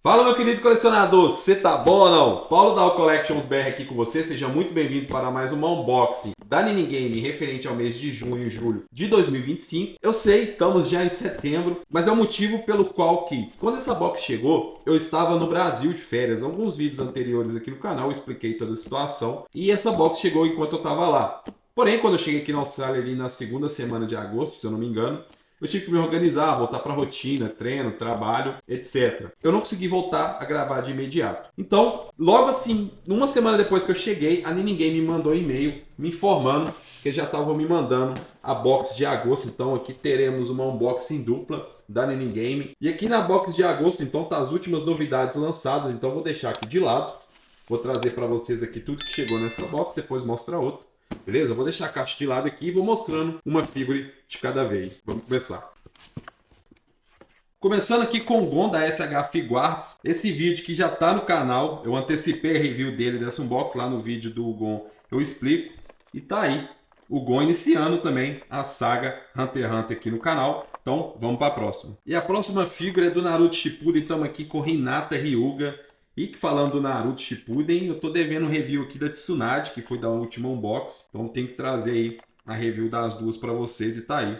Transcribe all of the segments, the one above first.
Fala, meu querido colecionador, você tá bom ou não? Paulo da All Collections BR aqui com você, seja muito bem-vindo para mais uma unboxing da Nini Game referente ao mês de junho e julho de 2025. Eu sei, estamos já em setembro, mas é o motivo pelo qual que, quando essa box chegou, eu estava no Brasil de férias. Alguns vídeos anteriores aqui no canal eu expliquei toda a situação e essa box chegou enquanto eu estava lá. Porém, quando eu cheguei aqui na Austrália ali na segunda semana de agosto, se eu não me engano, eu tive que me organizar, voltar para a rotina, treino, trabalho, etc. Eu não consegui voltar a gravar de imediato. Então, logo assim, uma semana depois que eu cheguei, a Nini Game me mandou um e-mail me informando que já estavam me mandando a box de agosto. Então, aqui teremos uma unboxing dupla da Nini Game. E aqui na box de agosto, então, tá as últimas novidades lançadas. Então, vou deixar aqui de lado. Vou trazer para vocês aqui tudo que chegou nessa box, depois mostra outra. Beleza? Vou deixar a caixa de lado aqui e vou mostrando uma figure de cada vez. Vamos começar. Começando aqui com o Gon da SH Figuarts. Esse vídeo que já está no canal. Eu antecipei a review dele dessa unbox lá no vídeo do Gon. Eu explico. E tá aí o Gon iniciando também a saga Hunter x Hunter aqui no canal. Então vamos para a próxima. E a próxima figura é do Naruto Shippuden. Estamos aqui com Hinata Hyuga. E que falando do Naruto Shippuden, eu tô devendo um review aqui da Tsunade, que foi da última unbox. Então tem que trazer aí a review das duas para vocês e tá aí.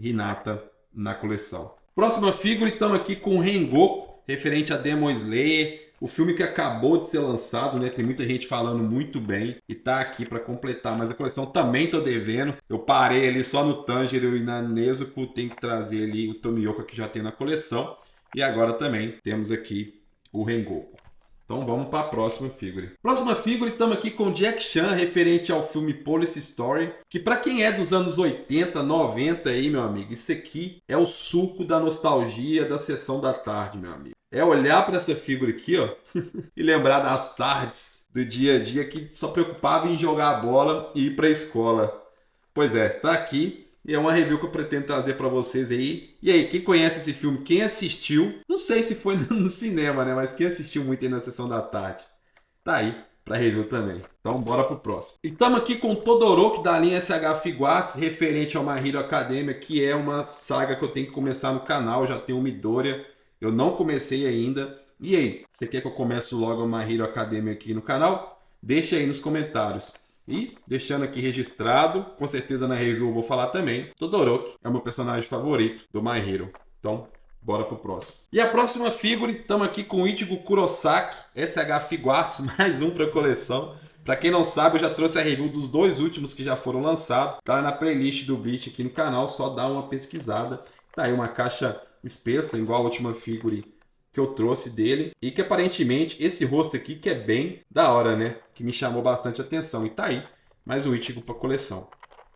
Hinata na coleção. Próxima figura, estamos aqui com o Rengoku, referente a Demon Slayer. O filme que acabou de ser lançado, né? Tem muita gente falando muito bem e tá aqui para completar, mas a coleção também tô devendo. Eu parei ali só no Tanjiro e na Nezuko, tem que trazer ali o Tomioka que já tem na coleção. E agora também temos aqui o Rengoku. Então vamos para a próxima figure. Próxima figure, estamos aqui com Jack Chan, referente ao filme Police Story, que para quem é dos anos 80, 90 aí, meu amigo, isso aqui é o suco da nostalgia da sessão da tarde, meu amigo. É olhar para essa figura aqui, ó, e lembrar das tardes do dia a dia que só preocupava em jogar a bola e ir para a escola. Pois é, tá aqui. E é uma review que eu pretendo trazer para vocês aí. E aí, quem conhece esse filme, quem assistiu, não sei se foi no cinema, né? Mas quem assistiu muito aí na sessão da tarde, tá aí para review também. Então, bora pro próximo. E estamos aqui com Todoroki da linha SH Figuarts, referente ao My Hero Academia, que é uma saga que eu tenho que começar no canal. Já tenho o Midoriya, eu não comecei ainda. E aí, você quer que eu comece logo o My Hero Academia aqui no canal? Deixa aí nos comentários. E deixando aqui registrado, com certeza na review eu vou falar também, Todoroki é o meu personagem favorito do My Hero. Então, bora pro próximo. E a próxima figure, estamos aqui com Ichigo Kurosaki, SH Figuarts, mais um para a coleção. Para quem não sabe, eu já trouxe a review dos dois últimos que já foram lançados. Tá na playlist do Bleach aqui no canal, só dá uma pesquisada. Tá aí uma caixa espessa, igual a última figure que eu trouxe dele, e que aparentemente esse rosto aqui que é bem da hora, né? Que me chamou bastante atenção. E tá aí, mais um Ichigo para coleção.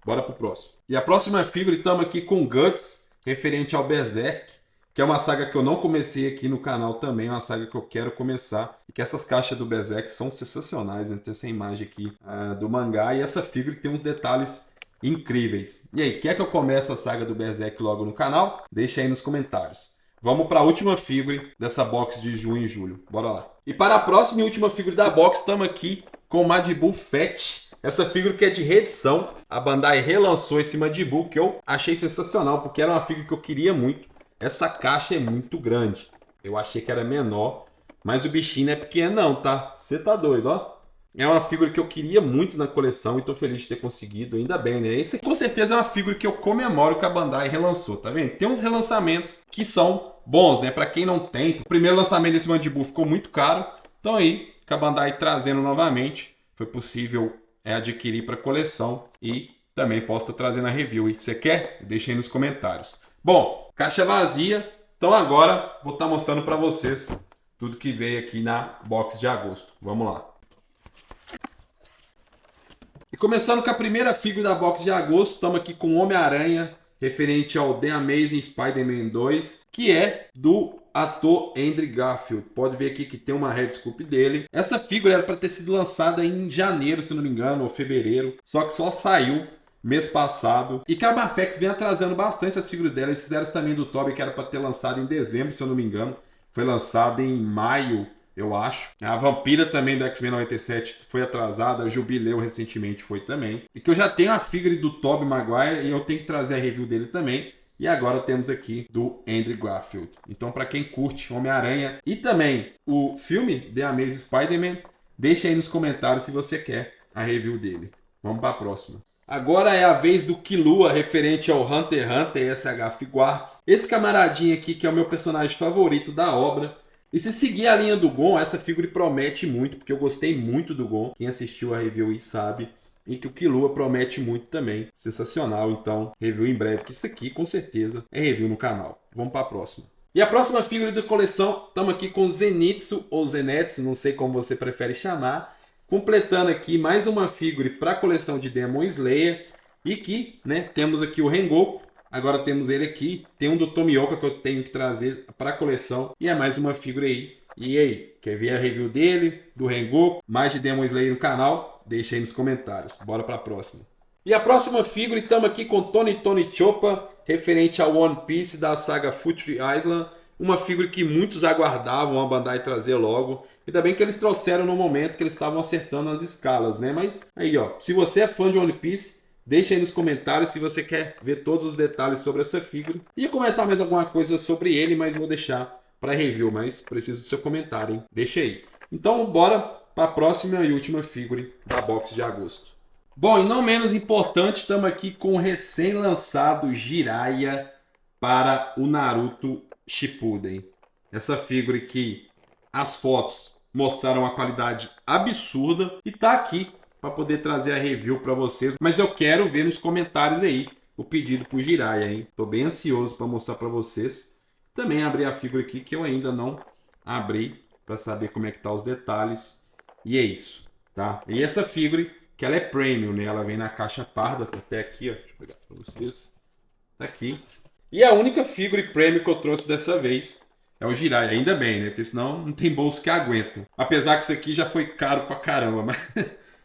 Bora pro próximo. E a próxima figura, estamos aqui com Guts, referente ao Berserk, que é uma saga que eu não comecei aqui no canal também, uma saga que eu quero começar. E que essas caixas do Berserk são sensacionais, né? Tem essa imagem aqui do mangá, e essa figura tem uns detalhes incríveis. E aí, quer que eu comece a saga do Berserk logo no canal? Deixa aí nos comentários. Vamos para a última figure dessa box de junho e julho. Bora lá. E para a próxima e última figure da box, estamos aqui com o Majin Buu Fett. Essa figure que é de reedição. A Bandai relançou esse Majin Buu, que eu achei sensacional, porque era uma figure que eu queria muito. Essa caixa é muito grande. Eu achei que era menor, mas o bichinho não é pequeno não, tá? Você tá doido, ó. É uma figura que eu queria muito na coleção e tô feliz de ter conseguido, ainda bem, né? Esse com certeza é uma figura que eu comemoro que a Bandai relançou, tá vendo? Tem uns relançamentos que são bons, né? Pra quem não tem, o primeiro lançamento desse Majin Buu ficou muito caro, então aí, com a Bandai trazendo novamente, foi possível adquirir pra coleção e também posso estar trazendo a review. E você quer? Deixa aí nos comentários. Bom, caixa vazia, então agora vou estar mostrando pra vocês tudo que veio aqui na box de agosto. Vamos lá. E começando com a primeira figura da box de agosto, estamos aqui com Homem-Aranha, referente ao The Amazing Spider-Man 2, que é do ator Andrew Garfield. Pode ver aqui que tem uma head sculpt dele. Essa figura era para ter sido lançada em janeiro, se não me engano, ou fevereiro, só que só saiu mês passado. E que a Mafex vem atrasando bastante as figuras dela. Eles fizeram também do Tobey, que era para ter lançado em dezembro, se eu não me engano. Foi lançado em maio, eu acho. A Vampira também do X-Men 97 foi atrasada. A Jubileu recentemente foi também. E que eu já tenho a figura do Tobey Maguire e eu tenho que trazer a review dele também. E agora temos aqui do Andrew Garfield. Então, para quem curte Homem-Aranha e também o filme The Amazing Spider-Man, deixa aí nos comentários se você quer a review dele. Vamos para a próxima. Agora é a vez do Killua, referente ao Hunter x Hunter SH Figuarts. Esse camaradinho aqui que é o meu personagem favorito da obra. E se seguir a linha do Gon, essa figura promete muito, porque eu gostei muito do Gon. Quem assistiu a review aí sabe. E que o Killua promete muito também. Sensacional, então review em breve, que isso aqui com certeza é review no canal. Vamos para a próxima. E a próxima figura da coleção, estamos aqui com Zenitsu ou Zenetsu, não sei como você prefere chamar. Completando aqui mais uma figura para a coleção de Demon Slayer. E que, né, temos aqui o Rengoku. Agora temos ele aqui. Tem um do Tomioka que eu tenho que trazer para a coleção. E é mais uma figura aí. E aí, quer ver a review dele, do Rengoku, mais de Demon Slayer no canal? Deixa aí nos comentários. Bora para a próxima. E a próxima figura, estamos aqui com Tony Choppa, referente ao One Piece da saga Future Island. Uma figura que muitos aguardavam a Bandai trazer logo. Ainda bem que eles trouxeram no momento que eles estavam acertando as escalas, né? Mas aí, ó, se você é fã de One Piece, deixa aí nos comentários se você quer ver todos os detalhes sobre essa figura. Ia comentar mais alguma coisa sobre ele, mas vou deixar para review, mas preciso do seu comentário, hein? Deixa aí. Então, bora para a próxima e última figura da box de agosto. Bom, e não menos importante, estamos aqui com o recém-lançado Jiraiya para o Naruto Shippuden. Essa figura que as fotos mostraram uma qualidade absurda e tá aqui para poder trazer a review para vocês. Mas eu quero ver nos comentários aí o pedido pro Jiraiya, hein? Tô bem ansioso para mostrar para vocês. Também abri a figura aqui que eu ainda não abri para saber como é que tá os detalhes. E é isso, tá? E essa figura que ela é premium, né? Ela vem na caixa parda, até aqui, ó. Deixa eu pegar para vocês. Tá aqui. E a única figura premium que eu trouxe dessa vez é o Jiraiya. Ainda bem, né? Porque senão não tem bolso que aguenta. Apesar que isso aqui já foi caro pra caramba.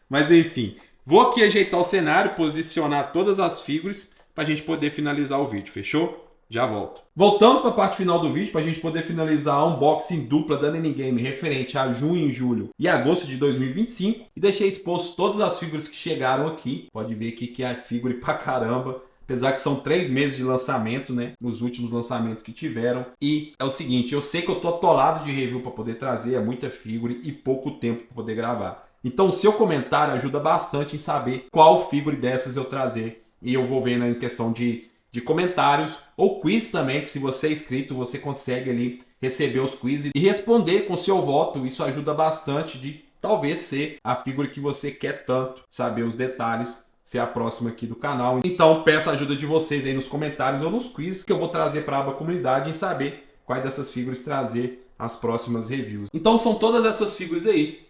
Mas enfim. Vou aqui ajeitar o cenário, posicionar todas as figuras pra gente poder finalizar o vídeo. Fechou? Já volto. Voltamos para a parte final do vídeo para a gente poder finalizar a unboxing dupla da Nene Game referente a junho, julho e agosto de 2025. E deixei exposto todas as figuras que chegaram aqui. Pode ver aqui que é figura pra caramba. Apesar que são 3 meses de lançamento, né? Os últimos lançamentos que tiveram. E é o seguinte, eu sei que eu tô atolado de review para poder trazer, é muita figura e pouco tempo para poder gravar. Então o seu comentário ajuda bastante em saber qual figura dessas eu trazer. E eu vou vendo em questão de comentários ou quiz também, que se você é inscrito, você consegue ali receber os quiz e responder com seu voto. Isso ajuda bastante de talvez ser a figura que você quer tanto, saber os detalhes, ser a próxima aqui do canal. Então peço a ajuda de vocês aí nos comentários ou nos quiz que eu vou trazer para a aba comunidade em saber quais dessas figuras trazer as próximas reviews. Então são todas essas figuras aí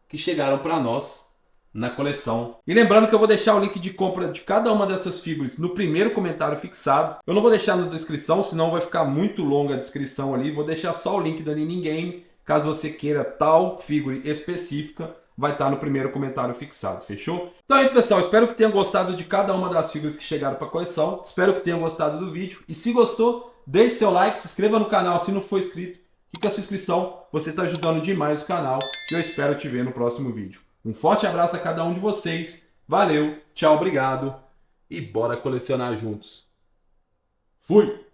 que chegaram para nós na coleção. E lembrando que eu vou deixar o link de compra de cada uma dessas figuras no primeiro comentário fixado. Eu não vou deixar na descrição, senão vai ficar muito longa a descrição ali. Vou deixar só o link da Nene Game. Caso você queira tal figura específica, vai estar no primeiro comentário fixado, fechou? Então é isso, pessoal. Espero que tenham gostado de cada uma das figuras que chegaram para a coleção. Espero que tenham gostado do vídeo. E se gostou, deixe seu like, se inscreva no canal se não for inscrito. E com a sua inscrição, você está ajudando demais o canal. E eu espero te ver no próximo vídeo. Um forte abraço a cada um de vocês. Valeu, tchau, obrigado. E bora colecionar juntos. Fui!